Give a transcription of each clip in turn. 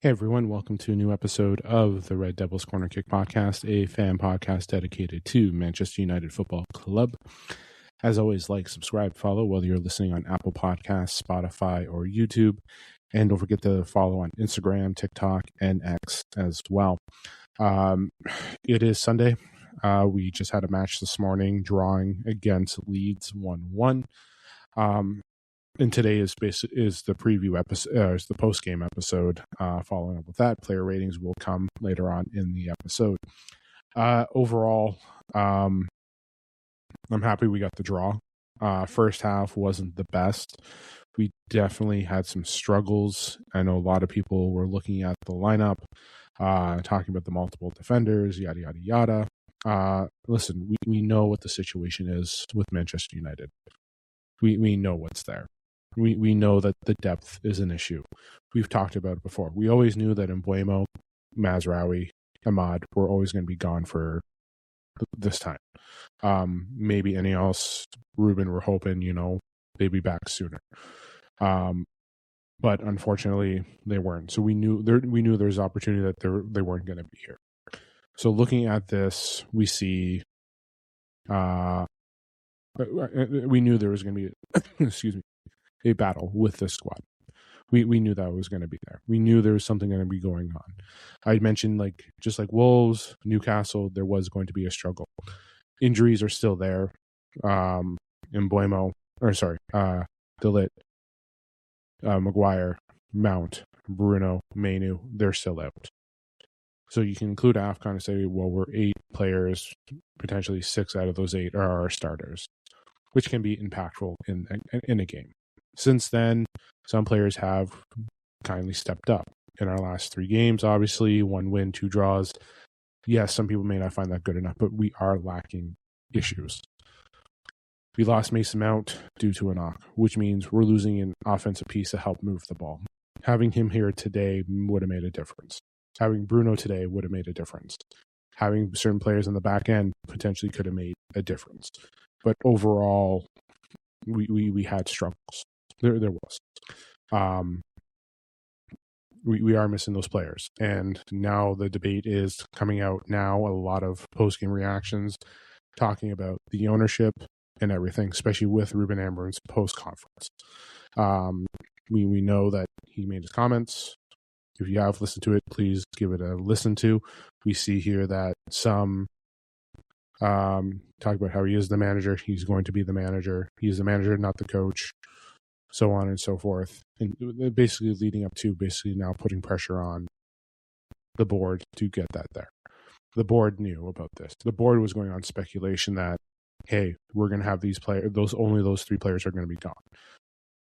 Hey everyone, welcome to a new episode of the Red Devils Corner Kick podcast, a fan podcast dedicated to Manchester United Football Club. As always, like, subscribe, follow, whether you're listening on Apple Podcasts, Spotify, or YouTube. And don't forget to follow on Instagram, TikTok, and X as well. It is Sunday. We just had a match this morning, drawing against Leeds 1-1. And today is the preview episode, is the post game episode. Following up with that, player ratings will come later on in the episode. Overall, I'm happy we got the draw. First half wasn't the best. We definitely had some struggles. I know a lot of people were looking at the lineup, talking about the multiple defenders, yada yada yada. Listen, we know what the situation is with Manchester United. We know what's there. We know that the depth is an issue. We've talked about it before. We always knew that Mbeumo, Mazraoui, Ahmad were always going to be gone for this time. Maybe any else, Ruben, we're hoping, they'd be back sooner. But unfortunately, they weren't. So we knew there's opportunity that they weren't going to be here. So looking at this, we see, we knew there was going to be, a battle with this squad. We knew that was going to be there. We knew there was something going to be going on. I mentioned, just like Wolves, Newcastle, there was going to be a struggle. Injuries are still there. Mbeumo, De Ligt, Maguire, Mount, Bruno, Mainu, they're still out. So you can include AFCON and say, well, we're 8 players, potentially 6 out of those 8 are our starters, which can be impactful in a game. Since then, some players have kindly stepped up. In our last 3 games, obviously, 1 win, 2 draws. Yes, some people may not find that good enough, but we are lacking issues. We lost Mason Mount due to a knock, which means we're losing an offensive piece to help move the ball. Having him here today would have made a difference. Having Bruno today would have made a difference. Having certain players on the back end potentially could have made a difference. But overall, we had struggles. There was. We are missing those players. And now the debate is coming out now, a lot of post-game reactions talking about the ownership and everything, especially with Ruben Amorim's post-conference. We know that he made his comments. If you have listened to it, please give it a listen to. We see here that some talk about how he is the manager. He's going to be the manager. He's the manager, not the coach. So on and so forth. And basically leading up to now putting pressure on the board to get that there. The board knew about this. The board was going on speculation that, hey, we're going to have these players, only those 3 players are going to be gone.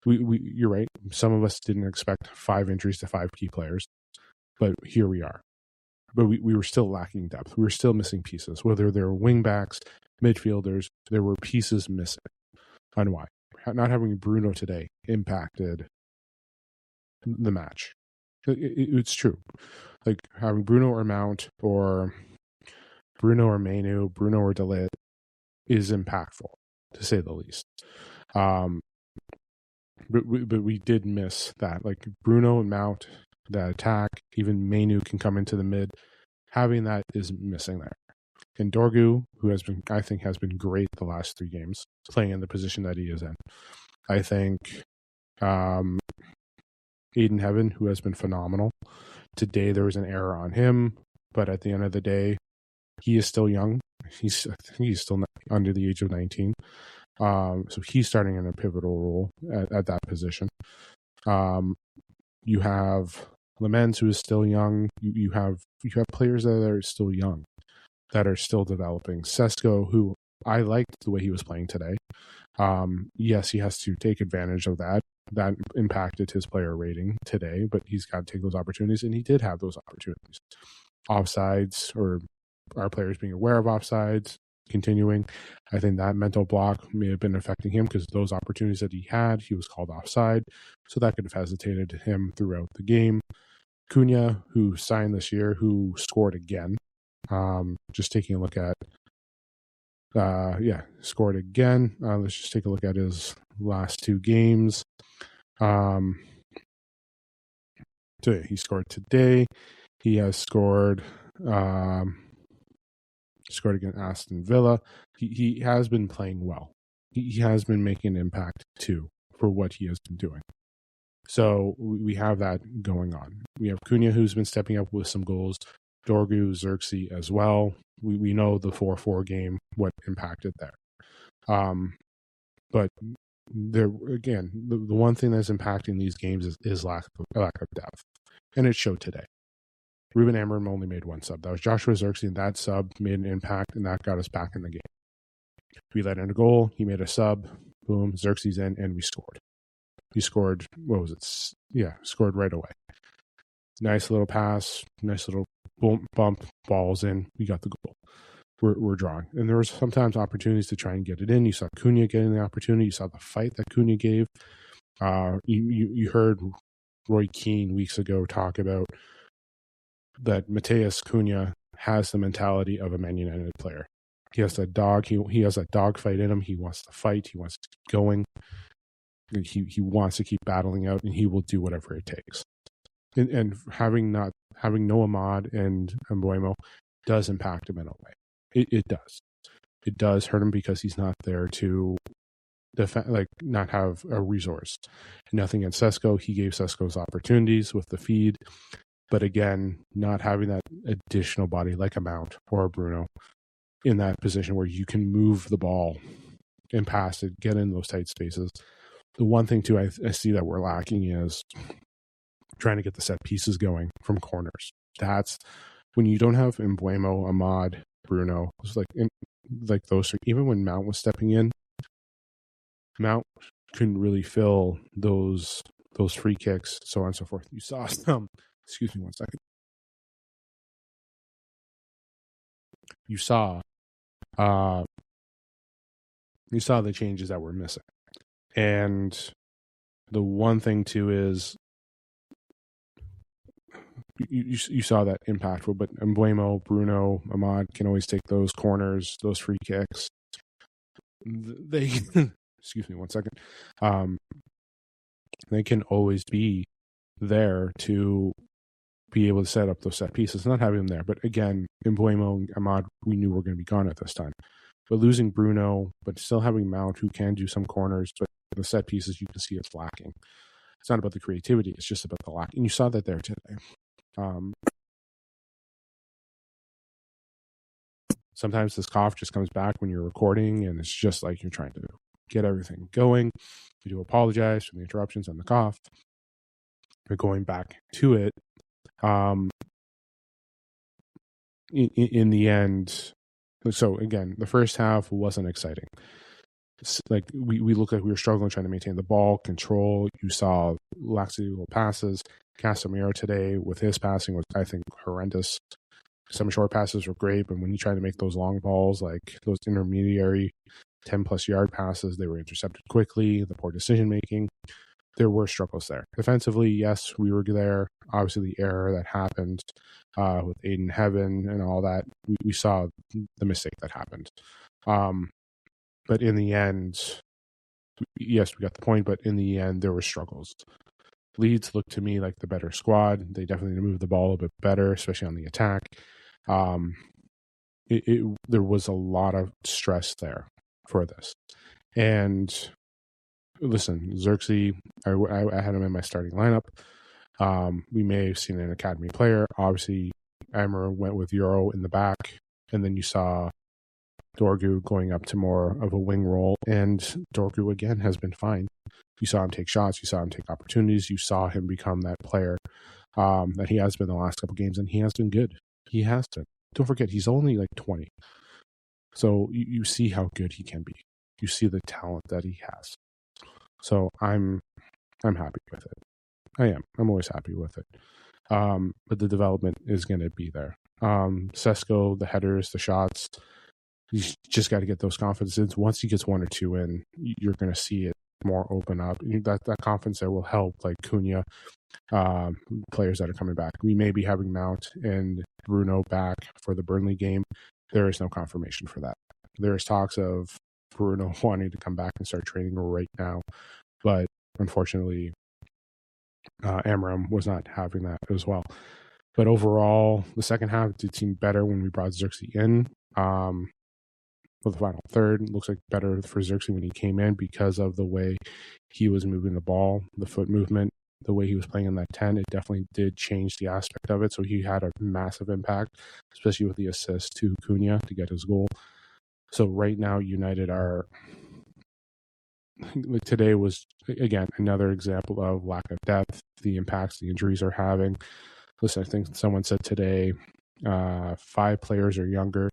You're right. Some of us didn't expect 5 injuries to 5 key players, but here we are. But we were still lacking depth. We were still missing pieces, whether they were wing backs, midfielders, there were pieces missing. And why? Not having Bruno today impacted the match. It's true. Like having Bruno or Mount or Bruno or Mainu, Bruno or De Ligt is impactful, to say the least. But we did miss that. Like Bruno and Mount, the attack, even Mainu can come into the mid. Having that is missing there. And Dorgu, who I think has been great the last 3 games, playing in the position that he is in. I think Aiden Heaven, who has been phenomenal. Today there was an error on him, but at the end of the day, he is still young. I think he's still under the age of 19. So he's starting in a pivotal role at that position. You have Lamens, who is still young. You have players that are still young, that are still developing. Sesko, who I liked the way he was playing today. Yes, he has to take advantage of that. That impacted his player rating today, but he's got to take those opportunities, and he did have those opportunities. Offsides, or our players being aware of offsides, continuing. I think that mental block may have been affecting him because those opportunities that he had, he was called offside. So that could have hesitated him throughout the game. Cunha, who signed this year, who scored again. Just taking a look at, scored again. Let's just take a look at his last 2 games. So he scored today. He has scored against Aston Villa. He has been playing well. He has been making an impact too for what he has been doing. So we have that going on. We have Cunha, who's been stepping up with some goals. Dorgu, Xerxes as well. We know the 4-4 game, what impacted there. But there again, the one thing that's impacting these games is lack of depth, and it showed today. Ruben Amorim only made one sub. That was Joshua Xerxes, and that sub made an impact, and that got us back in the game. We let in a goal. He made a sub. Boom, Xerxes in, and we scored. He scored, what was it? Yeah, scored right away. Nice little pass, nice little bump, balls in. We got the goal. We're drawing. And there were sometimes opportunities to try and get it in. You saw Cunha getting the opportunity. You saw the fight that Cunha gave. You heard Roy Keane weeks ago talk about that Mateus Cunha has the mentality of a Man United player. He has that dog. He has that dog fight in him. He wants to fight. He wants to keep going. He wants to keep battling out, and he will do whatever it takes. And having no Ahmad and Mbuemo does impact him in a way. It does. It does hurt him because he's not there to defend, like not have a resource. Nothing against Sesko. He gave Sesko's opportunities with the feed, but again, not having that additional body like a Mount or a Bruno in that position where you can move the ball and pass it, get in those tight spaces. The one thing too I see that we're lacking is trying to get the set pieces going from corners. That's when you don't have Mbuemo, Ahmad, Bruno. It's like those. Even when Mount was stepping in, Mount couldn't really fill those free kicks, so on and so forth. You saw some. Excuse me one second. You saw the changes that were missing. And the one thing too is you saw that impactful, but Mbuemo, Bruno, Ahmad can always take those corners, those free kicks. They excuse me one second. They can always be there to be able to set up those set pieces. Not having them there, but again, Mbuemo and Ahmad, we knew were going to be gone at this time. But losing Bruno, but still having Mount, who can do some corners, but the set pieces you can see it's lacking. It's not about the creativity; it's just about the lack. And you saw that there today. Sometimes this cough just comes back when you're recording, and it's just like you're trying to get everything going. We do apologize for the interruptions and the cough. But going back to it, in the end, so again, the first half wasn't exciting. Like we looked like we were struggling trying to maintain the ball, control. You saw lackadaisical passes. Casemiro today with his passing was, I think, horrendous. Some short passes were great, but when you try to make those long balls, like those intermediary 10-plus yard passes, they were intercepted quickly. The poor decision making. There were struggles there. Defensively, yes, we were there. Obviously, the error that happened with Aiden Heaven and all that, we saw the mistake that happened. But in the end, yes, we got the point, but in the end, there were struggles. Leeds looked to me like the better squad. They definitely moved the ball a bit better, especially on the attack. There was a lot of stress there for this. And listen, Xerxes, I had him in my starting lineup. We may have seen an academy player. Obviously, Amorim went with Euro in the back, and then you saw Dorgu going up to more of a wing role, and Dorgu again has been fine. You saw him take shots, you saw him take opportunities, you saw him become that player that he has been the last couple games, and he has been good. He has been. Don't forget, he's only like 20. So you see how good he can be. You see the talent that he has. So I'm happy with it. I am. I'm always happy with it. But the development is going to be there. Sesko, the headers, the shots, you just got to get those confidences. Once he gets one or two in, you're going to see it more open up. That confidence there will help, like Cunha, players that are coming back. We may be having Mount and Bruno back for the Burnley game. There is no confirmation for that. There is talks of Bruno wanting to come back and start training right now, but unfortunately, Amram was not having that as well. But overall, the second half did seem better when we brought Xerxes in. For the final third, looks like better for Xerxes when he came in because of the way he was moving the ball, the foot movement, the way he was playing in that 10. It definitely did change the aspect of it. So he had a massive impact, especially with the assist to Cunha to get his goal. So right now, United are, today was, again, another example of lack of depth, the impacts the injuries are having. Listen, I think someone said today 5 players or younger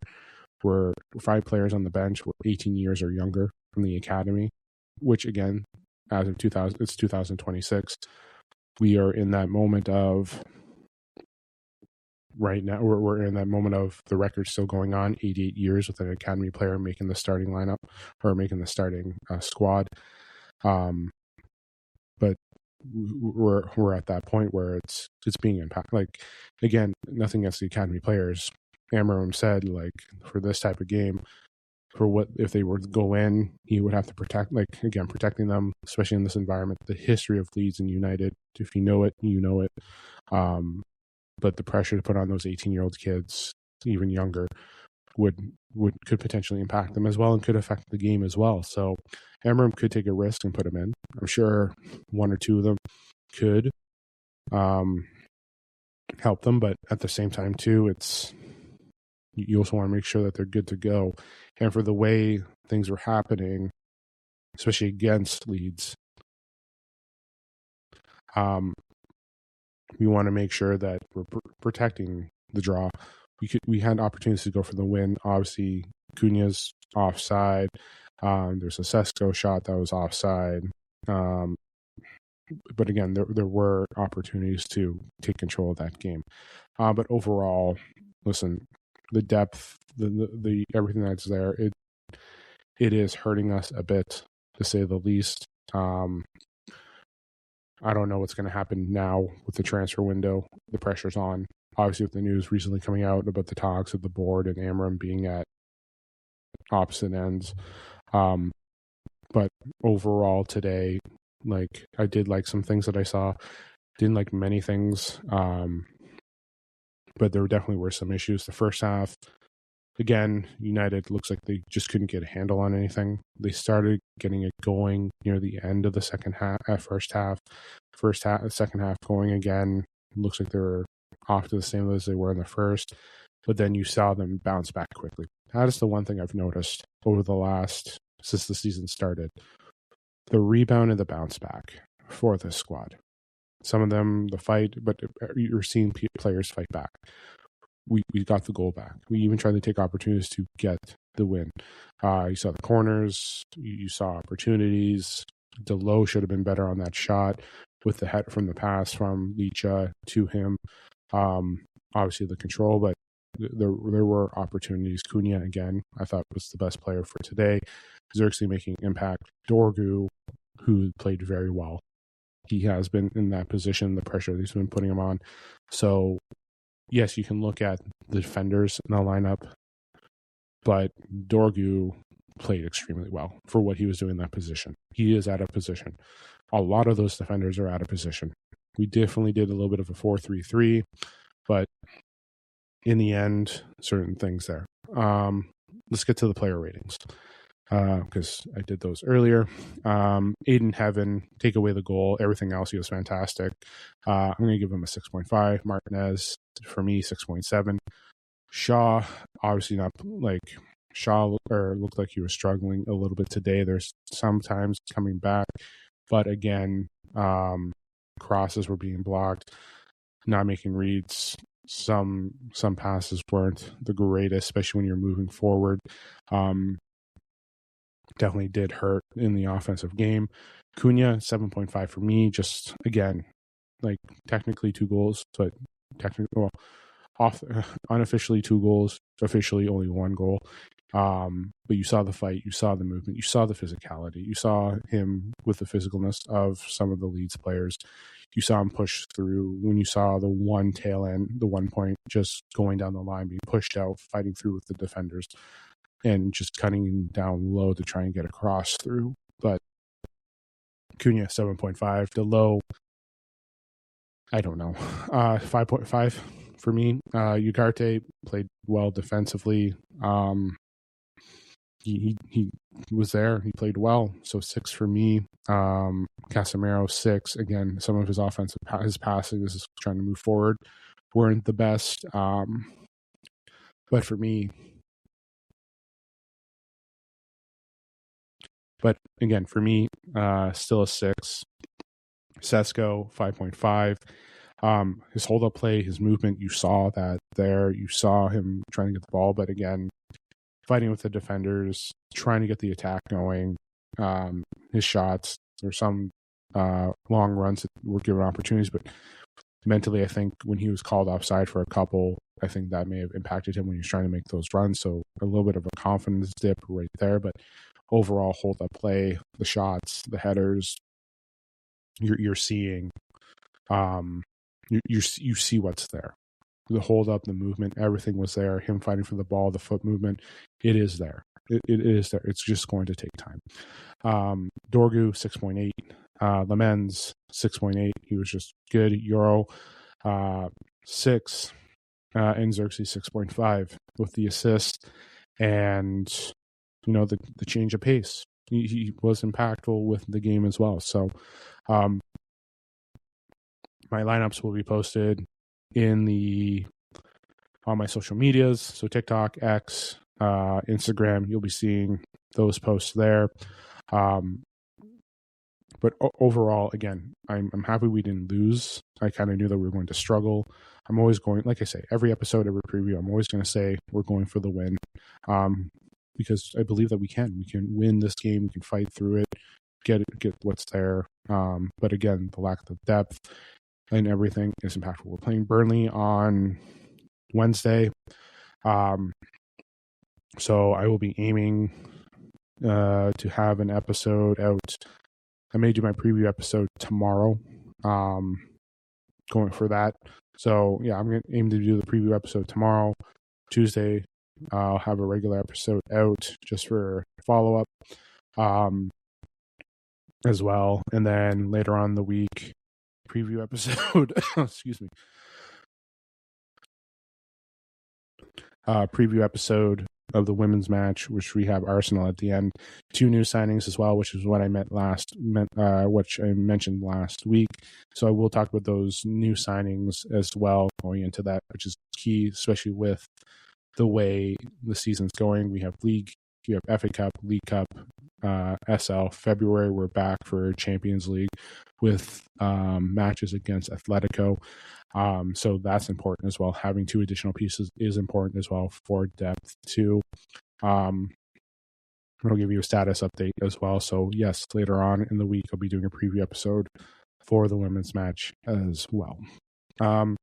were 5 players on the bench were 18 years or younger from the academy, which again, as of 2000, it's 2026. We are in that moment of right now. We're in that moment of the record still going on. 88 years with an academy player making the starting lineup or making the starting squad. But we're at that point where it's being impacted. Like, again, nothing against the academy players. Amram said, like, for this type of game, for what if they were to go in, he would have to protect, like, again, protecting them, especially in this environment. The history of Leeds and United, if you know it, you know it. But the pressure to put on those 18-year-old kids, even younger, could potentially impact them as well and could affect the game as well. So Amram could take a risk and put him in. I'm sure 1 or 2 of them could help them, but at the same time too, you also want to make sure that they're good to go. And for the way things were happening, especially against Leeds, we want to make sure that we're protecting the draw. We had opportunities to go for the win. Obviously, Cunha's offside. There's a Sesko shot that was offside. But again, there were opportunities to take control of that game. But overall, listen, the depth, the everything that's there, it is hurting us a bit, to say the least. I don't know what's going to happen now with the transfer window. The pressure's on. Obviously, with the news recently coming out about the talks of the board and Amram being at opposite ends. But overall today, like, I did like some things that I saw. Didn't like many things. But there definitely were some issues. The first half, again, United looks like they just couldn't get a handle on anything. They started getting it going near the end of the second half, second half going again. Looks like they were off to the same as they were in the first, but then you saw them bounce back quickly. That is the one thing I've noticed over since the season started. The rebound and the bounce back for this squad. Some of them, the fight, but you're seeing players fight back. We got the goal back. We even tried to take opportunities to get the win. You saw the corners. You saw opportunities. Delo should have been better on that shot with the head from the pass from Leeds to him. Obviously the control, but there were opportunities. Cunha, again, I thought was the best player for today. Xerxes making impact. Dorgu, who played very well. He has been in that position, the pressure that he's been putting him on. So, yes, you can look at the defenders in the lineup, but Dorgu played extremely well for what he was doing in that position. He is out of position. A lot of those defenders are out of position. We definitely did a little bit of a 4-3-3, but in the end, certain things there. Let's get to the player ratings, because I did those earlier. Aiden Heaven, take away the goal. Everything else, he was fantastic. I'm going to give him a 6.5. Martinez, for me, 6.7. Shaw, obviously not, like, Shaw looked like he was struggling a little bit today. There's sometimes coming back, but again, crosses were being blocked, not making reads. Some passes weren't the greatest, especially when you're moving forward. Definitely did hurt in the offensive game. Cunha, 7.5 for me. Just, again, like, technically 2 goals, but unofficially 2 goals, officially only 1 goal. But you saw the fight, you saw the movement, you saw the physicality, you saw him with the physicalness of some of the Leeds players. You saw him push through when you saw the one tail end, the 1 point, just going down the line, being pushed out, fighting through with the defenders, and just cutting down low to try and get across through. But Cunha, 7.5. Delo, I don't know. 5.5 for me. Ugarte played well defensively. He was there. He played well. So 6 for me. Casemiro 6. Again, some of his offensive his passing is trying to move forward weren't the best. But for me, still a 6. Sesko 5.5. His hold up play, his movement, you saw that there. You saw him trying to get the ball, but again, fighting with the defenders, trying to get the attack going. His shots, there were some long runs that were given opportunities, but mentally, I think when he was called offside for a couple, I think that may have impacted him when he was trying to make those runs. So a little bit of a confidence dip right there, but overall hold up play, the shots, the headers, you're seeing, you see what's there. The hold up, the movement, everything was there. Him fighting for the ball, the foot movement, it is there. It is there. It's just going to take time. Dorgu 6.8, Lemens 6.8. He was just good. Euro 6, and Xerxes 6.5 with the assist and the change of pace. He was impactful with the game as well. So my lineups will be posted on my social medias, so TikTok, X, Instagram. You'll be seeing those posts there. But overall, again, I'm happy we didn't lose. I kind of knew that we were going to struggle. I'm always going, like I say, every episode, every preview, I'm always going to say we're going for the win, because I believe that we can win this game. We can fight through it, get what's there. But again, the lack of depth and everything is impactful. We're playing Burnley on Wednesday. So I will be aiming to have an episode out. I may do my preview episode tomorrow. Going for that. So yeah, I'm going to aim to do the preview episode tomorrow. Tuesday, I'll have a regular episode out just for follow-up as well. And then later on in the week, preview episode, excuse me, preview episode of the women's match, which we have Arsenal at the end. 2 new signings as well, which is what I which I mentioned last week. So I will talk about those new signings as well going into that, which is key, especially with the way the season's going. We have League, we have FA Cup, League Cup, SL. February, we're back for Champions League with matches against Atletico. So that's important as well. Having 2 additional pieces is important as well for depth too. I'll give you a status update as well. So yes, later on in the week, I'll be doing a preview episode for the women's match as well. So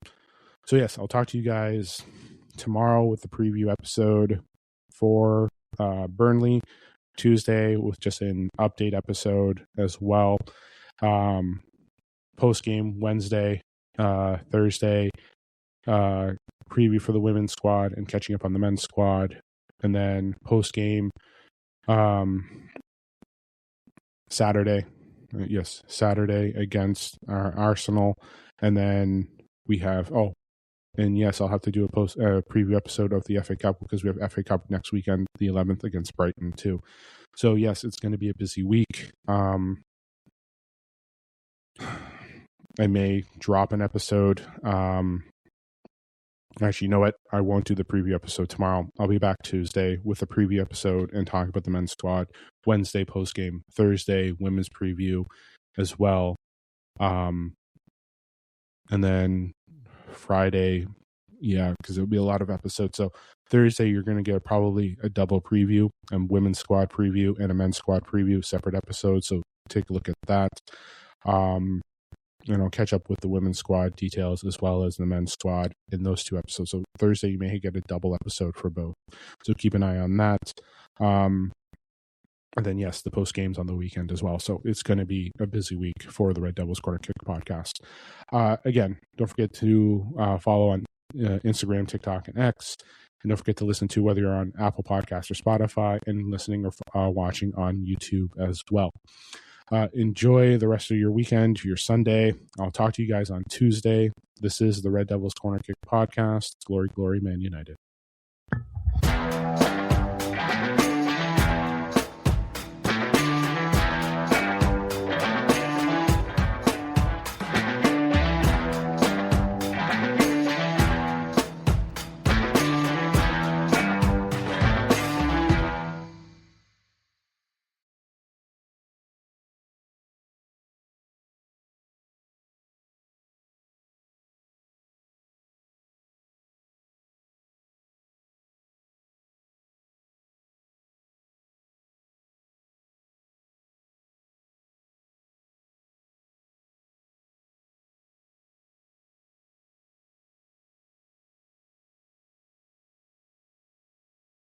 yes, I'll talk to you guys tomorrow with the preview episode for Burnley. Tuesday with just an update episode as well. Post game Wednesday, Thursday, preview for the women's squad and catching up on the men's squad, and then post game Saturday against Arsenal, and then we have I'll have to do a preview episode of the FA Cup because we have FA Cup next weekend, the 11th against Brighton too. So yes, it's going to be a busy week. I may drop an episode. Actually, you know what? I won't do the preview episode tomorrow. I'll be back Tuesday with a preview episode and talk about the men's squad. Wednesday post game, Thursday women's preview as well. And then Friday, because it'll be a lot of episodes. So Thursday, you're going to get probably a double preview, a women's squad preview and a men's squad preview, separate episodes. So take a look at that. I'll catch up with the women's squad details as well as the men's squad in those 2 episodes. So Thursday, you may get a double episode for both. So keep an eye on that. And then, yes, the post games on the weekend as well. So it's going to be a busy week for the Red Devils Corner Kick podcast. Again, don't forget to follow on Instagram, TikTok, and X. And don't forget to listen to whether you're on Apple Podcasts or Spotify and listening or watching on YouTube as well. Enjoy the rest of your weekend, your Sunday. I'll talk to you guys on Tuesday. This is the Red Devils Corner Kick podcast. Glory, glory, Man United.